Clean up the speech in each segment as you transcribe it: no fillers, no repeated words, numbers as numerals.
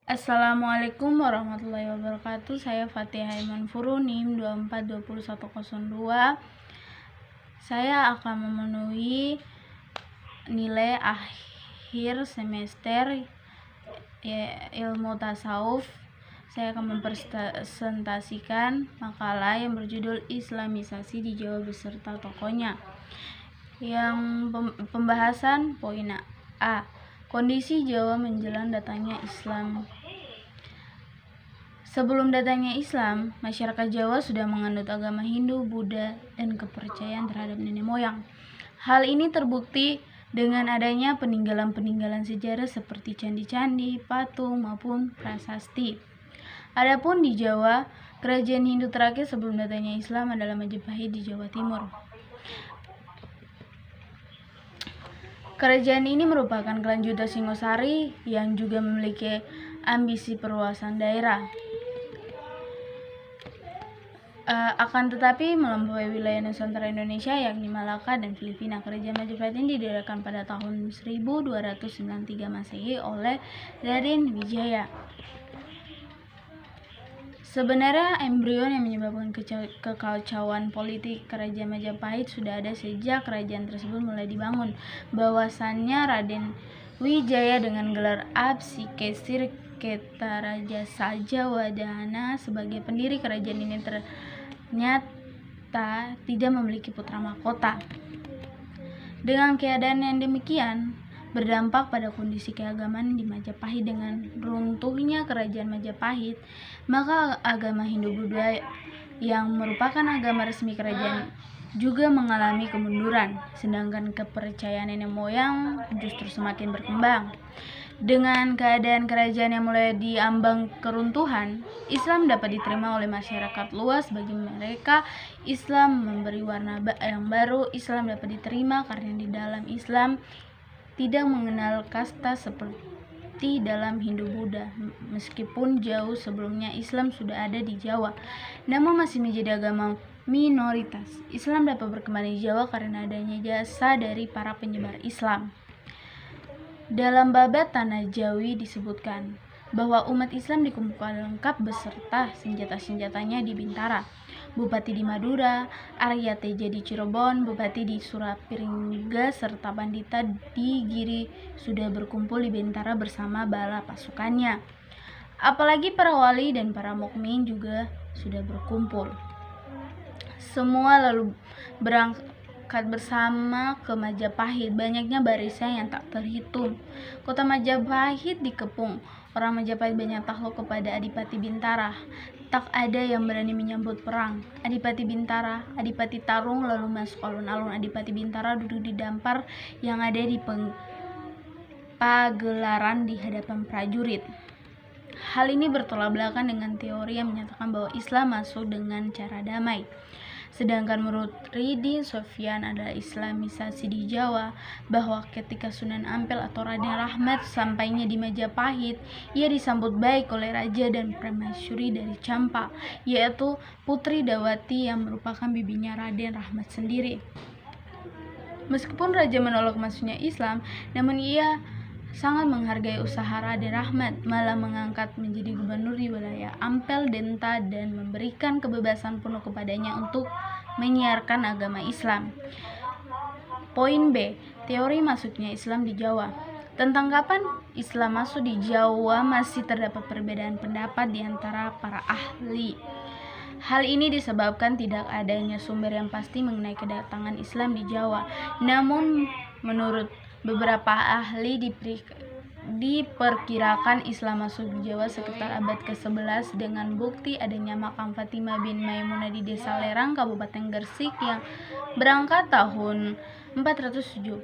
Assalamualaikum warahmatullahi wabarakatuh. Saya Fatihah Iman Furu, NIM 242102. Saya akan memenuhi nilai akhir semester ilmu tasawuf. Saya akan mempresentasikan makalah yang berjudul Islamisasi di Jawa beserta tokohnya. Yang pembahasan poin A. Kondisi Jawa menjelang datangnya Islam. Sebelum datangnya Islam, masyarakat Jawa sudah menganut agama Hindu, Buddha, dan kepercayaan terhadap nenek moyang. Hal ini terbukti dengan adanya peninggalan-peninggalan sejarah seperti candi-candi, patung, maupun prasasti. Adapun di Jawa, kerajaan Hindu terakhir sebelum datangnya Islam adalah Majapahit di Jawa Timur. Kerajaan ini merupakan kelanjutan Singosari yang juga memiliki ambisi perluasan daerah. Akan tetapi melampaui wilayah Nusantara Indonesia yakni Malaka dan Filipina. Kerajaan Majapahit ini didirikan pada tahun 1293 Masehi oleh Raden Wijaya. Sebenarnya embrion yang menyebabkan kekacauan politik kerajaan Majapahit sudah ada sejak kerajaan tersebut mulai dibangun. Bahwasannya Raden Wijaya dengan gelar Absikesir Ketaraja Saja Wadahana sebagai pendiri kerajaan ini ternyata tidak memiliki putra mahkota. Dengan keadaan yang demikian, berdampak pada kondisi keagamaan di Majapahit. Dengan runtuhnya kerajaan Majapahit, maka agama Hindu-Buddha yang merupakan agama resmi kerajaan juga mengalami kemunduran, sedangkan kepercayaan nenek moyang justru semakin berkembang. Dengan keadaan kerajaan yang mulai diambang keruntuhan, Islam dapat diterima oleh masyarakat luas. Bagi mereka, Islam memberi warna yang baru. Islam dapat diterima karena di dalam Islam tidak mengenal kasta seperti dalam Hindu-Buddha. Meskipun jauh sebelumnya Islam sudah ada di Jawa, namun masih menjadi agama minoritas. Islam dapat berkembang di Jawa karena adanya jasa dari para penyebar Islam. Dalam babat Tanah Jawi disebutkan bahwa umat Islam dikumpulkan lengkap beserta senjata-senjatanya di Bintara, Bupati di Madura, Arya Teja di Cirebon, Bupati di Surapiringga, serta Pandita di Giri sudah berkumpul di Bintara bersama bala pasukannya. Apalagi para wali dan para mukmin juga sudah berkumpul. Semua lalu berangkat bersama ke Majapahit. Banyaknya barisan yang tak terhitung. Kota Majapahit dikepung. Orang Majapahit banyak takluk kepada Adipati Bintara. Tak ada yang berani menyambut perang. Adipati Bintara, Adipati Tarung lalu masuk alun-alun. Adipati Bintara duduk di dampar yang ada di pagelaran di hadapan prajurit. Hal ini bertolak belakang dengan teori yang menyatakan bahwa Islam masuk dengan cara damai. Sedangkan menurut Ridi Sofyan adalah Islamisasi di Jawa, bahwa ketika Sunan Ampel atau Raden Rahmat sampainya di Majapahit, ia disambut baik oleh raja dan permaisuri dari Campa, yaitu Putri Dawati yang merupakan bibinya Raden Rahmat sendiri. Meskipun raja menolak masuknya Islam, namun ia sangat menghargai usaha Raden Rahmat, malah mengangkat menjadi gubernur di wilayah Ampel Denta dan memberikan kebebasan penuh kepadanya untuk menyiarkan agama Islam. Poin B. Teori masuknya Islam di Jawa. Tentang kapan Islam masuk di Jawa masih terdapat perbedaan pendapat di antara para ahli. Hal ini disebabkan tidak adanya sumber yang pasti mengenai kedatangan Islam di Jawa. Namun menurut beberapa ahli diperkirakan Islam masuk di Jawa sekitar abad ke-11 dengan bukti adanya makam Fatimah bin Maimunah di Desa Lerang, Kabupaten Gresik yang berangkat tahun 475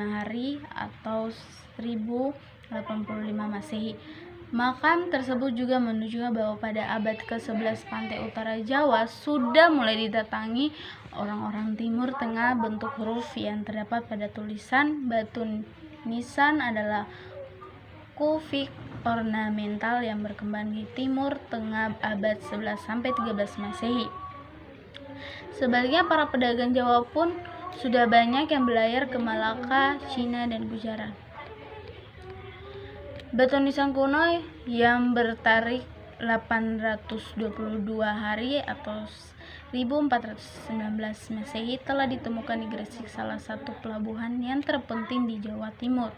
hari atau 1085 Masehi. Makam tersebut juga menunjukkan bahwa pada abad ke-11 pantai utara Jawa sudah mulai didatangi orang-orang Timur Tengah. Bentuk huruf yang terdapat pada tulisan batu nisan adalah kufik ornamental yang berkembang di Timur Tengah abad 11 sampai 13 Masehi. Sebaliknya para pedagang Jawa pun sudah banyak yang berlayar ke Malaka, Cina, dan Gujarat. Batu nisan kuno yang bertarik 822 hari atau 1419 Masehi telah ditemukan di Gresik, salah satu pelabuhan yang terpenting di Jawa Timur.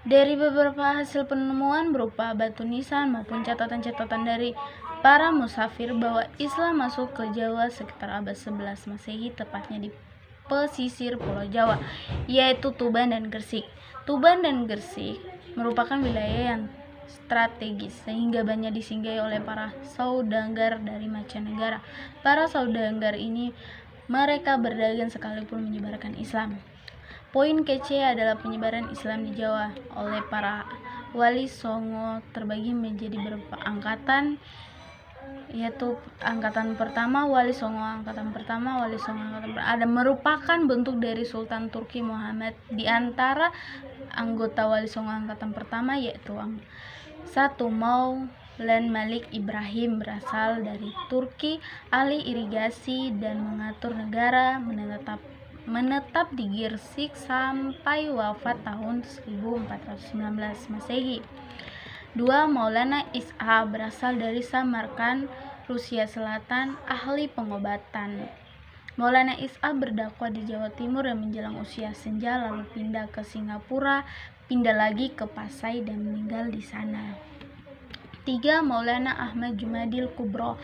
Dari beberapa hasil penemuan berupa batu nisan maupun catatan-catatan dari para musafir bahwa Islam masuk ke Jawa sekitar abad 11 Masehi, tepatnya di pesisir Pulau Jawa, yaitu Tuban dan Gresik. Tuban dan Gresik merupakan wilayah yang strategis sehingga banyak disinggahi oleh para saudagar dari mancanegara. Para saudagar ini mereka berdagang sekalipun menyebarkan Islam. Poin kece adalah penyebaran Islam di Jawa oleh para wali songo terbagi menjadi beberapa angkatan, yaitu angkatan pertama, wali songo angkatan pertama, wali songo angkatan pertama ada merupakan bentuk dari Sultan Turki Muhammad. Di antara anggota wali songo angkatan pertama yaitu 1. Maulan Malik Ibrahim, berasal dari Turki, ahli irigasi dan mengatur negara, menetap di Gresik sampai wafat tahun 1419 Masehi. 2. Maulana Is'a, berasal dari Samarkand, Rusia Selatan, ahli pengobatan. Maulana Is'a berdakwah di Jawa Timur dan menjelang usia senja lalu pindah ke Singapura, pindah lagi ke Pasai dan meninggal di sana. 3. Maulana Ahmad Jumadil Kubro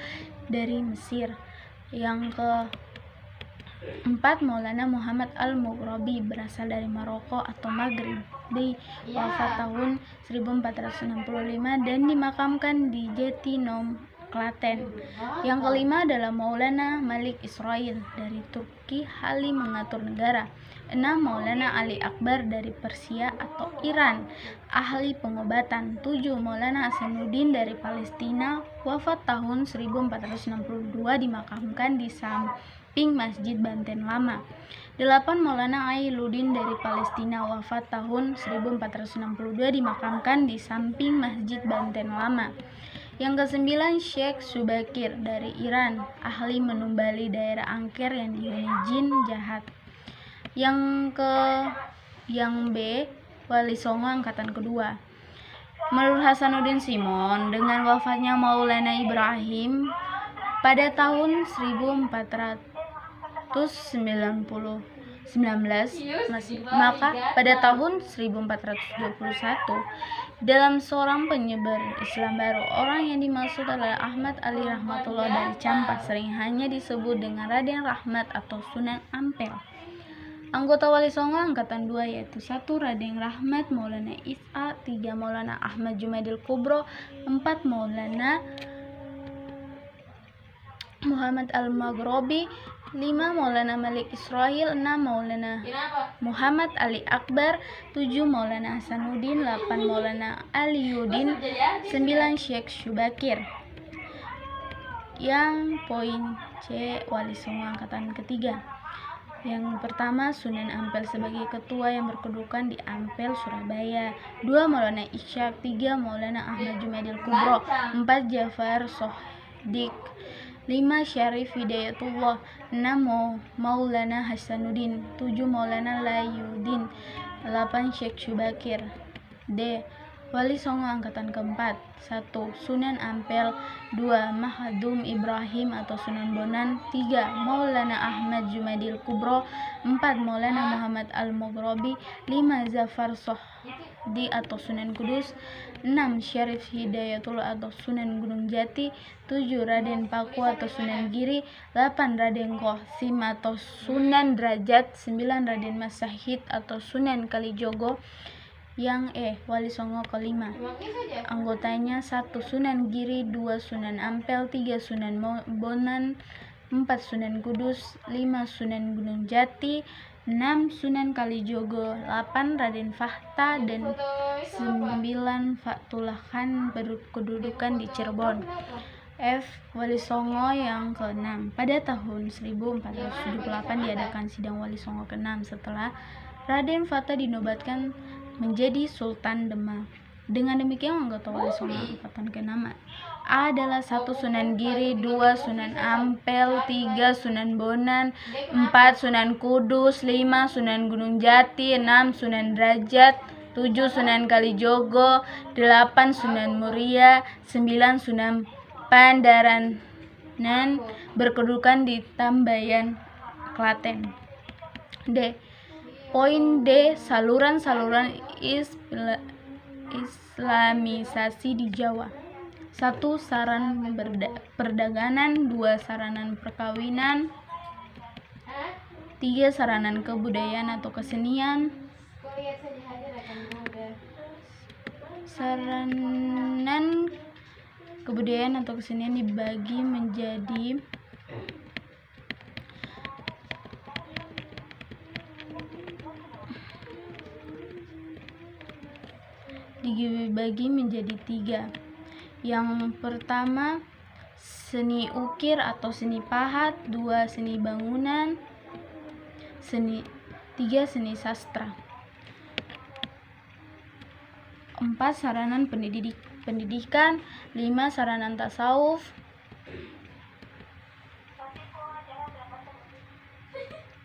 dari Mesir. Yang ke-4. Maulana Muhammad Al-Maghribi, berasal dari Maroko atau Maghrib, wafat tahun 1465 dan dimakamkan di Jatinom, Klaten. Yang kelima adalah Maulana Malik Israil dari Turki, ahli mengatur negara. 6. Maulana Ali Akbar dari Persia atau Iran, ahli pengobatan. 7. Maulana Hasanuddin dari Palestina, wafat tahun 1462, dimakamkan di samping Masjid Banten Lama. 8. Maulana Ailuddin dari Palestina, wafat tahun 1462, dimakamkan di samping Masjid Banten Lama. Yang ke-9, Syekh Subakir dari Iran, ahli menumbali daerah angker yang dihuni jin jahat. Yang B, wali songo angkatan kedua. Menurut Hasanuddin Simon, dengan wafatnya Maulana Ibrahim pada tahun 1419, maka pada tahun 1421 dalam seorang penyebar Islam baru. Orang yang dimaksud adalah Ahmad Ali Rahmatullah dari Campas, sering hanya disebut dengan Raden Rahmat atau Sunan Ampel. Anggota wali songo angkatan 2 yaitu 1. Raden Rahmat, Maulana Is'a. 3. Maulana Ahmad Jumadil Kubro. 4. Maulana Muhammad Al-Maghribi. 5. Maulana Malik Israil. 6. Maulana Muhammad Ali Akbar. 7. Maulana Hasanuddin. 8. Maulana Aliuddin. 9. Syekh Subakir. Yang poin C, wali songo angkatan ketiga. Yang pertama, Sunan Ampel sebagai ketua yang berkedudukan di Ampel, Surabaya. 2. Maulana Ishaq. 3. Maulana Ahmad Jumadil Kubro. 4. Jafar Sohdik. 5. Syarif Hidayatullah. 6. Maulana Hasanuddin. 7. Maulana Layuddin. 8. Syekh Subakir. D. Wali songo angkatan keempat. 1. Sunan Ampel. 2. Mahdum Ibrahim atau Sunan Bonan. 3. Maulana Ahmad Jumadil Kubro. 4. Maulana Muhammad Al-Maghribi. 5. Zafar Sohdi atau Sunan Kudus. 6. Syarif Hidayatullah atau Sunan Gunung Jati. 7. Raden Paku atau Sunan Giri. 8. Raden Qasim atau Sunan Derajat. 9. Raden Mas Syahid atau Sunan Kalijogo. Yang E, wali songo kelima. Anggotanya 1. Sunan Giri. 2. Sunan Ampel. 3. Sunan Bonan. 4. Sunan Kudus. 5. Sunan Gunung Jati. 6. Sunan Kalijogo. 8. Raden Fahta dan 9. Fatullah Khan berkedudukan di Cirebon. F. Wali songo yang ke-6. Pada tahun 1478 diadakan sidang wali songo ke-6 setelah Raden Fata dinobatkan menjadi Sultan Demak. Dengan demikian anggota wali songo angkatan ke-6 adalah 1. Sunan Giri. 2. Sunan Ampel. 3. Sunan Bonan. 4. Sunan Kudus. 5. Sunan Gunung Jati. 6. Sunan Derajat. 7. Sunan Kalijogo, 8. Sunan Muria, 9. Sunan Pandaranan berkedudukan di Tambayan, Klaten. D. Poin D. Saluran-saluran Islamisasi di Jawa. 1. Sarana perdagangan, 2. Sarana perkawinan, 3. Sarana kebudayaan atau kesenian. Sarana kebudayaan atau kesenian dibagi menjadi 3. Yang pertama, seni ukir atau seni pahat, 2. Seni bangunan, 3. Seni sastra. 4. Sarana pendidikan, 5. Sarana tasawuf.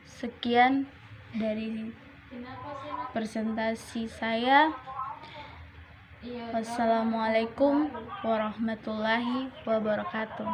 Sekian dari presentasi saya. Wassalamualaikum warahmatullahi wabarakatuh.